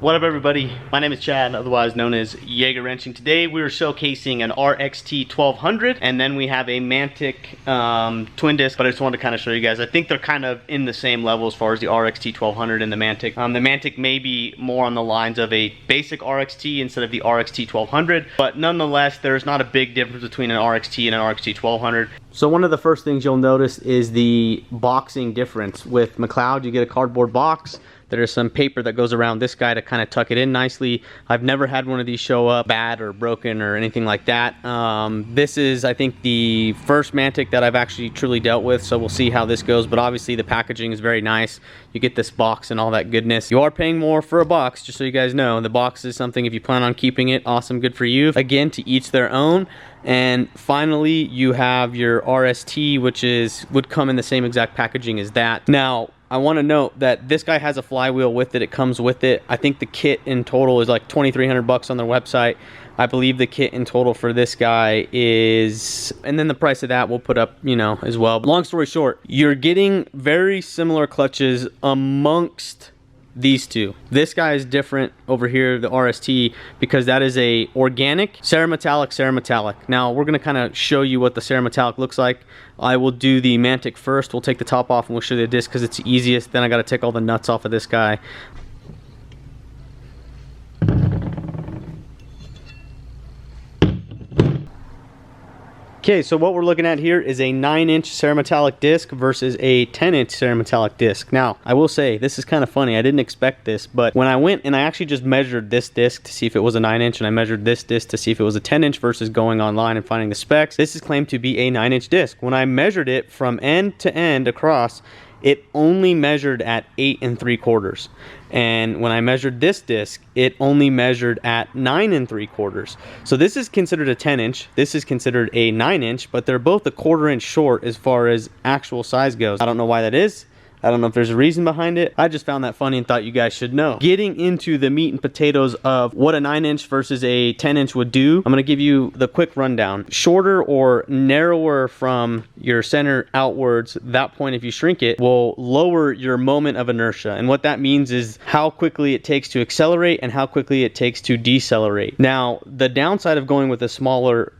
What up everybody, my name is Chad, otherwise known as Jaeger Wrenching. Today we are showcasing an RXT 1200 and then we have a Mantic twin disc, but I just wanted to kind of show you guys. I think they're kind of in the same level as far as the RXT 1200 and the Mantic. The Mantic may be more on the lines of a basic RXT instead of the RXT 1200, but nonetheless there's not a big difference between an RXT and an RXT 1200. So one of the first things you'll notice is the boxing difference. With McLeod you get a cardboard box. There's some paper that goes around this guy to kind of tuck it in nicely. I've never had one of these show up bad or broken or anything like that. This is, I think, the first Mantic that I've actually truly dealt with, so we'll see how this goes. But obviously the packaging is very nice. You get this box and all that goodness. You are paying more for a box, just so you guys know. The box is something, if you plan on keeping it, awesome, good for you. Again, to each their own. And finally, you have your RST, which would come in the same exact packaging as that. Now, I want to note that this guy has a flywheel with it. It comes with it. I think the kit in total is like 2,300 bucks on their website. I believe the kit in total for this guy is, and then the price of that we'll put up, you know, as well. But long story short, you're getting very similar clutches amongst these two. This guy is different over here, the RST, because that is a organic cerametallic. Now we're going to kind of show you what the cerametallic looks like. I will do the Mantic first. We'll take the top off and we'll show you the disc because it's the easiest. Then I got to take all the nuts off of this guy. Okay, so what we're looking at here is a 9-inch cerametallic disc versus a 10-inch cerametallic disc. Now, I will say, this is kind of funny. I didn't expect this, but when I went and I actually just measured this disc to see if it was a 9-inch, and I measured this disc to see if it was a 10-inch versus going online and finding the specs, this is claimed to be a 9-inch disc. When I measured it from end to end across, it only measured at 8 3/4. And when I measured this disc, it only measured at 9 3/4. So this is considered a 10-inch, this is considered a 9-inch, but they're both a 1/4 inch short as far as actual size goes. I don't know why that is. I don't know if there's a reason behind it. I just found that funny and thought you guys should know. Getting into the meat and potatoes of what a 9-inch versus a 10-inch would do, I'm gonna give you the quick rundown. Shorter or narrower from your center outwards, that point if you shrink it, will lower your moment of inertia. And what that means is how quickly it takes to accelerate and how quickly it takes to decelerate. Now, the downside of going with a smaller,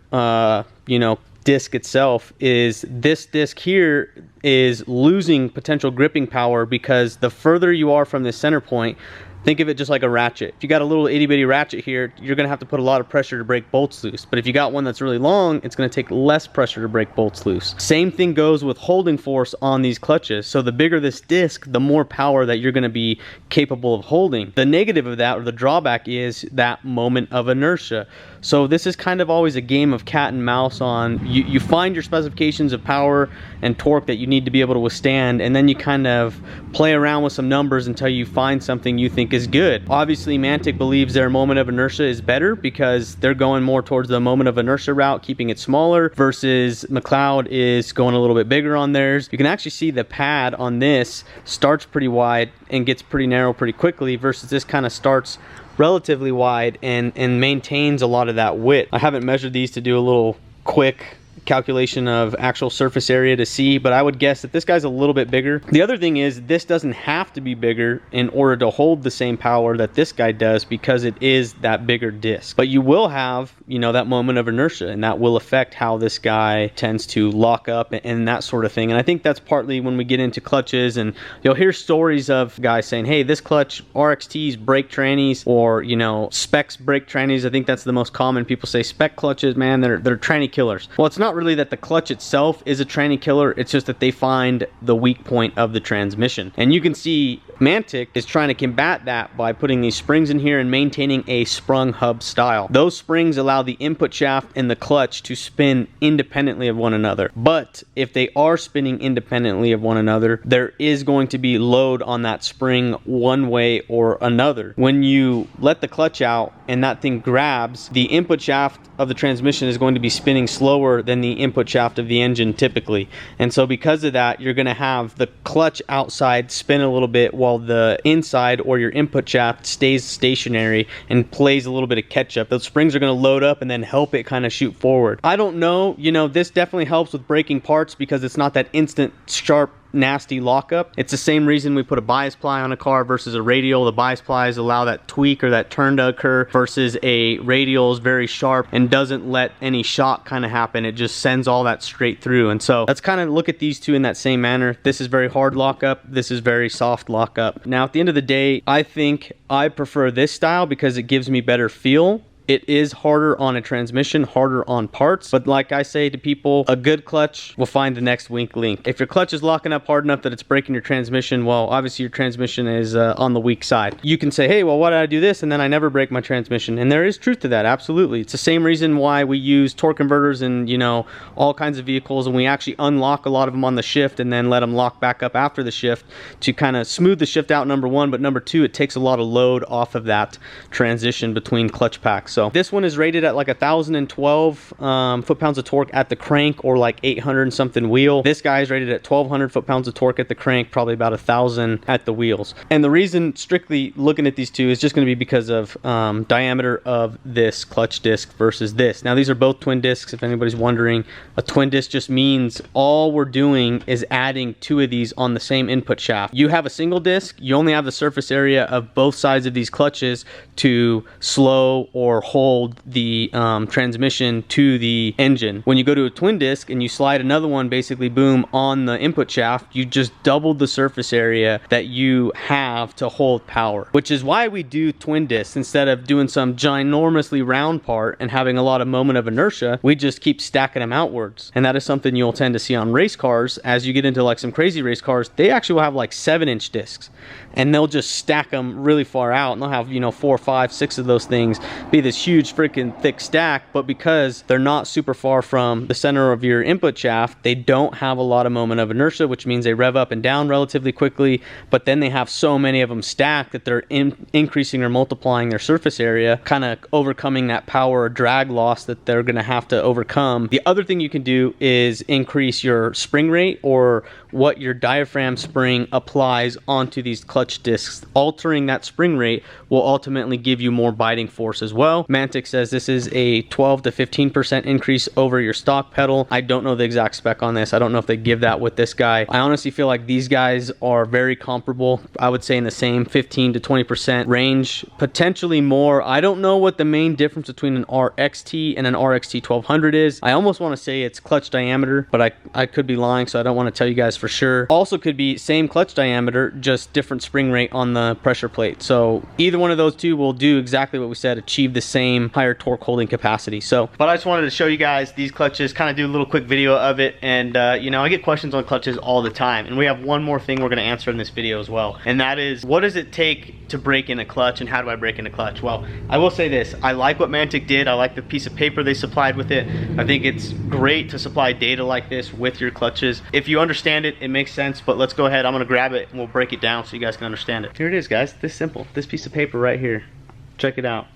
disc itself is this disc here is losing potential gripping power because the further you are from the center point, think of it just like a ratchet. If you got a little itty bitty ratchet here, you're gonna have to put a lot of pressure to break bolts loose. But if you got one that's really long, it's gonna take less pressure to break bolts loose. Same thing goes with holding force on these clutches. So the bigger this disc, the more power that you're gonna be capable of holding. The negative of that, or the drawback, is that moment of inertia. So this is kind of always a game of cat and mouse on, you find your specifications of power and torque that you need to be able to withstand, and then you kind of play around with some numbers until you find something you think is good. Obviously Mantic believes their moment of inertia is better because they're going more towards the moment of inertia route, keeping it smaller, versus McLeod is going a little bit bigger on theirs. You can actually see the pad on this starts pretty wide and gets pretty narrow pretty quickly, versus this kind of starts relatively wide and maintains a lot of that width. I haven't measured these to do a little quick calculation of actual surface area to see, but I would guess that this guy's a little bit bigger. The other thing is this doesn't have to be bigger in order to hold the same power that this guy does because it is that bigger disc. But you will have, that moment of inertia, and that will affect how this guy tends to lock up and that sort of thing. And I think that's partly when we get into clutches, and you'll hear stories of guys saying, hey, this clutch, RXTs break trannies, or specs break trannies. I think that's the most common. People say spec clutches, man, they're tranny killers. Well, it's not really that the clutch itself is a tranny killer, it's just that they find the weak point of the transmission. And you can see Mantic is trying to combat that by putting these springs in here and maintaining a sprung hub style. Those springs allow the input shaft and the clutch to spin independently of one another. But if they are spinning independently of one another, there is going to be load on that spring one way or another. When you let the clutch out and that thing grabs, the input shaft of the transmission is going to be spinning slower than the input shaft of the engine typically. And so because of that, you're going to have the clutch outside spin a little bit while the inside or your input shaft stays stationary and plays a little bit of catch up. Those springs are going to load up and then help it kind of shoot forward. I don't know, this definitely helps with breaking parts because it's not that instant sharp nasty lockup. It's the same reason we put a bias ply on a car versus a radial. The bias plies allow that tweak or that turn to occur, versus a radial is very sharp and doesn't let any shock kind of happen. It just sends all that straight through. And so let's kind of look at these two in that same manner. This is very hard lockup. This is very soft lockup. Now at the end of the day, I think I prefer this style because it gives me better feel. It is harder on a transmission, harder on parts, but like I say to people, a good clutch will find the next weak link. If your clutch is locking up hard enough that it's breaking your transmission, well, obviously your transmission is on the weak side. You can say, hey, well, why did I do this? And then I never break my transmission. And there is truth to that, absolutely. It's the same reason why we use torque converters in, you know, all kinds of vehicles, and we actually unlock a lot of them on the shift and then let them lock back up after the shift to kind of smooth the shift out, number one, but number two, it takes a lot of load off of that transition between clutch packs. So this one is rated at like 1,012 foot-pounds of torque at the crank, or like 800 and something wheel. This guy is rated at 1,200 foot-pounds of torque at the crank, probably about 1,000 at the wheels. And the reason strictly looking at these two is just going to be because of diameter of this clutch disc versus this. Now these are both twin discs, if anybody's wondering. A twin disc just means all we're doing is adding two of these on the same input shaft. You have a single disc, you only have the surface area of both sides of these clutches to slow or hold the transmission to the engine. When you go to a twin disc and you slide another one, basically boom, on the input shaft, you just doubled the surface area that you have to hold power, which is why we do twin discs instead of doing some ginormously round part and having a lot of moment of inertia. We just keep stacking them outwards, and that is something you'll tend to see on race cars. As you get into like some crazy race cars, they actually will have like 7-inch discs, and they'll just stack them really far out, and they'll have, you know, 4, 5, 6 of those things be this huge freaking thick stack. But because they're not super far from the center of your input shaft, they don't have a lot of moment of inertia, which means they rev up and down relatively quickly. But then they have so many of them stacked that they're increasing or multiplying their surface area, kind of overcoming that power or drag loss that they're going to have to overcome. The other thing you can do is increase your spring rate, or what your diaphragm spring applies onto these clutch discs. Altering that spring rate will ultimately give you more biting force as well. Mantic says this is a 12 to 15% increase over your stock pedal. I don't know the exact spec on this. I don't know if they give that with this guy. I honestly feel like these guys are very comparable. I would say in the same 15 to 20% range, potentially more. I don't know what the main difference between an RXT and an RXT 1200 is. I almost want to say it's clutch diameter, but I could be lying, so I don't want to tell you guys for sure. Also could be same clutch diameter, just different spring rate on the pressure plate. So either one of those two will do exactly what we said, achieve the same higher torque holding capacity. So, but I just wanted to show you guys these clutches, kind of do a little quick video of it. And you know, I get questions on clutches all the time, and we have one more thing we're going to answer in this video as well, and that is, what does it take to break in a clutch, and how do I break in a clutch? Well, I will say this: I like what Mantic did. I like the piece of paper they supplied with it. I think it's great to supply data like this with your clutches. If you understand it, it makes sense. But let's go ahead, I'm going to grab it and we'll break it down so you guys can understand it. Here it is, guys. This simple, this piece of paper right here. Check it out.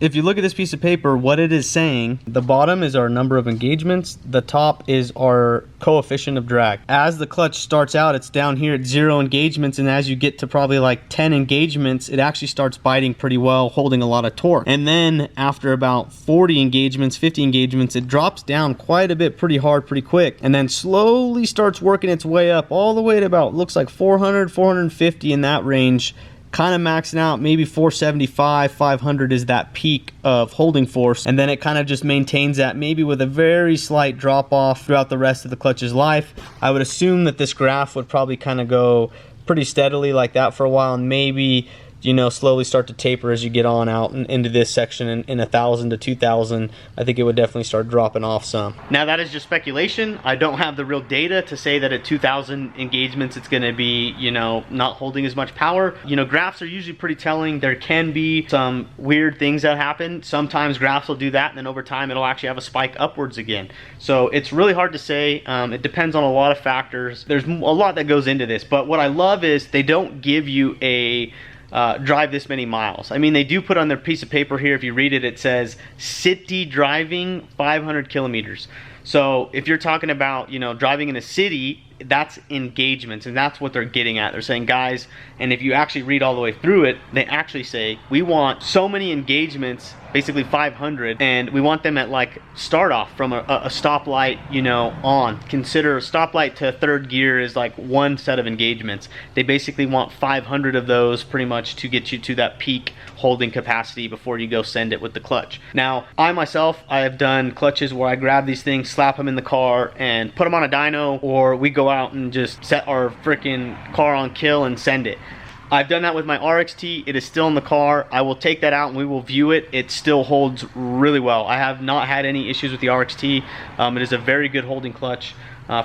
If you look at this piece of paper, what it is saying, the bottom is our number of engagements, the top is our coefficient of drag. As the clutch starts out, it's down here at 0 engagements, and as you get to probably like 10 engagements, it actually starts biting pretty well, holding a lot of torque. And then after about 40 engagements, 50 engagements, it drops down quite a bit, pretty hard, pretty quick, and then slowly starts working its way up all the way to about, looks like 400, 450 in that range, kind of maxing out. Maybe 475, 500 is that peak of holding force, and then it kind of just maintains that, maybe with a very slight drop off throughout the rest of the clutch's life. I would assume that this graph would probably kind of go pretty steadily like that for a while, and maybe, you know, slowly start to taper as you get on out into this section in 1,000 to 2,000. I think it would definitely start dropping off some. Now that is just speculation. I don't have the real data to say that at 2,000 engagements it's going to be, you know, not holding as much power. You know, graphs are usually pretty telling. There can be some weird things that happen. Sometimes graphs will do that, and then over time it'll actually have a spike upwards again. So it's really hard to say. It depends on a lot of factors. There's a lot that goes into this, but what I love is they don't give you a drive this many miles. I mean, they do put on their piece of paper here, if you read it, it says city driving 500 kilometers. So if you're talking about, you know, driving in a city, that's engagements, and that's what they're getting at. They're saying, guys, and if you actually read all the way through it, they actually say, we want so many engagements basically 500, and we want them at like start off from a stoplight, you know, on. Consider a stoplight to third gear is like one set of engagements. They basically want 500 of those pretty much to get you to that peak holding capacity before you go send it with the clutch. Now, I myself, I have done clutches where I grab these things, slap them in the car, and put them on a dyno, or we go out and just set our freaking car on kill and send it. I've done that with my RXT. It is still in the car. I will take that out and we will view it. It still holds really well. I have not had any issues with the RXT. It is a very good holding clutch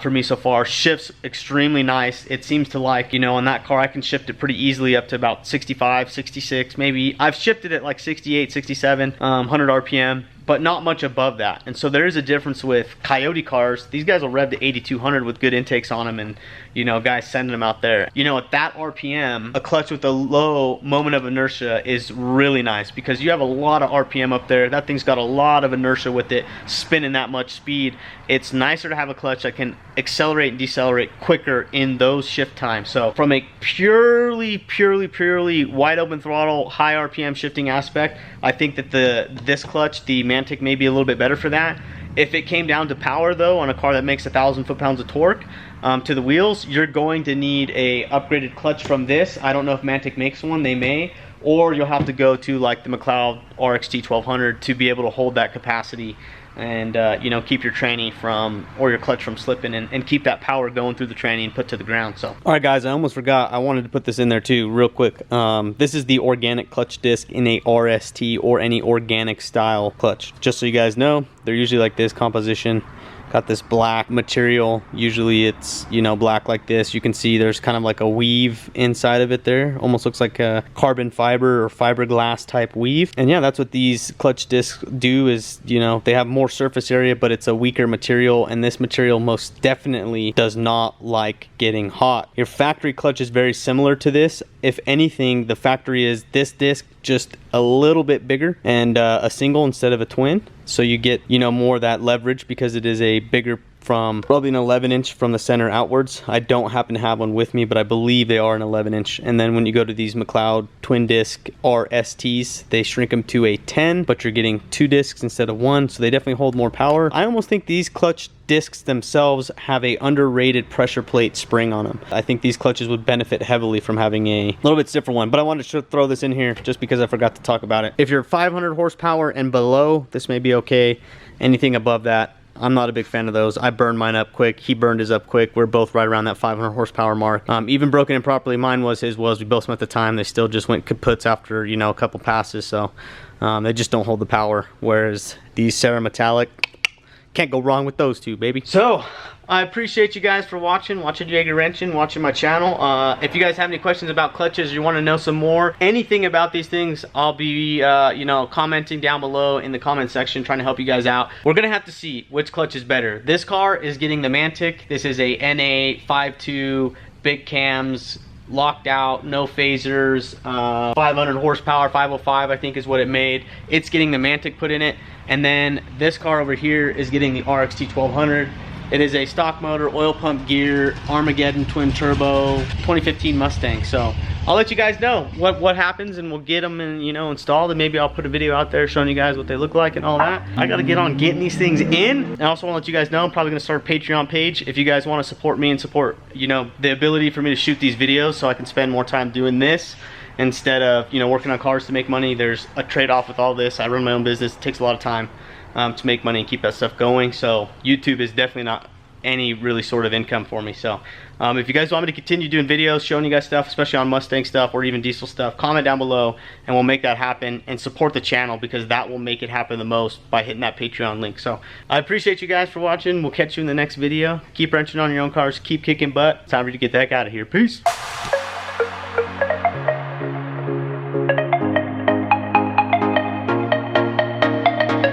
for me so far. Shifts extremely nice. It seems to like, you know, on that car I can shift it pretty easily up to about 65, 66 maybe. I've shifted it like 68, 67, 100 RPM. But not much above that. And so there is a difference with Coyote cars. These guys will rev to 8200 with good intakes on them, and you know, guys sending them out there. You know, at that RPM, a clutch with a low moment of inertia is really nice because you have a lot of RPM up there. That thing's got a lot of inertia with it, spinning that much speed. It's nicer to have a clutch that can accelerate and decelerate quicker in those shift times. So from a purely wide open throttle, high RPM shifting aspect, I think that this clutch, the Mantic, may be a little bit better for that. If it came down to power though, on a car that makes 1,000 foot-pounds of torque to the wheels, you're going to need a upgraded clutch from this. I don't know if Mantic makes one, they may, or you'll have to go to like the McLeod RXT 1200 to be able to hold that capacity and you know, keep your tranny from, or your clutch from slipping, and keep that power going through the tranny and put to the ground. So all right guys, I almost forgot, I wanted to put this in there too real quick. This is the organic clutch disc in a RST or any organic style clutch. Just so you guys know, they're usually like this composition. Got this black material. Usually it's, you know, black like this. You can see there's kind of like a weave inside of it there. Almost looks like a carbon fiber or fiberglass type weave. And yeah, that's what these clutch discs do, is, you know, they have more surface area, but it's a weaker material, and this material most definitely does not like getting hot. Your factory clutch is very similar to this. If anything, the factory is this disc just a little bit bigger and a single instead of a twin, so you get, you know, more of that leverage because it is a bigger, from probably an 11-inch from the center outwards. I don't happen to have one with me, but I believe they are an 11-inch. And then when you go to these McLeod twin disc RSTs, they shrink them to a 10, but you're getting 2 discs instead of 1, so they definitely hold more power. I almost think these clutch discs themselves have a underrated pressure plate spring on them. I think these clutches would benefit heavily from having a little bit stiffer one, but I wanted to throw this in here just because I forgot to talk about it. If you're 500 horsepower and below, this may be okay. Anything above that, I'm not a big fan of those. I burned mine up quick. He burned his up quick. We're both right around that 500 horsepower mark. Even broken and properly, mine was, his was. We both spent the time. They still just went kaputs after, you know, a couple passes. So they just don't hold the power. Whereas these Cerametallic, can't go wrong with those two, baby. So I appreciate you guys for watching Jaeger Wrenching, watching my channel. If you guys have any questions about clutches, you want to know some more, anything about these things, I'll be you know, commenting down below in the comment section, trying to help you guys out. We're gonna have to see which clutch is better. This car is getting the Mantic. This is a NA 5.2 big cams, locked out, no phasers, 500 horsepower, 505 I think is what it made. It's getting the Mantic put in it. And then this car over here is getting the RXT 1200. It is a stock motor, oil pump gear, Armageddon twin turbo, 2015 Mustang. So I'll let you guys know what happens, and we'll get them you know, installed, and maybe I'll put a video out there showing you guys what they look like and all that. I gotta get on getting these things in. And I also want to let you guys know I'm probably gonna start a Patreon page if you guys want to support me and support, you know, the ability for me to shoot these videos so I can spend more time doing this instead of, you know, working on cars to make money. There's a trade-off with all this. I run my own business. It takes a lot of time to make money and keep that stuff going. So YouTube is definitely not any really sort of income for me. So if you guys want me to continue doing videos showing you guys stuff, especially on Mustang stuff or even diesel stuff, comment down below and we'll make that happen, and support the channel because that will make it happen the most by hitting that Patreon link. So I appreciate you guys for watching. We'll catch you in the next video. Keep wrenching on your own cars, keep kicking butt. It's time for you to get the heck out of here. Peace.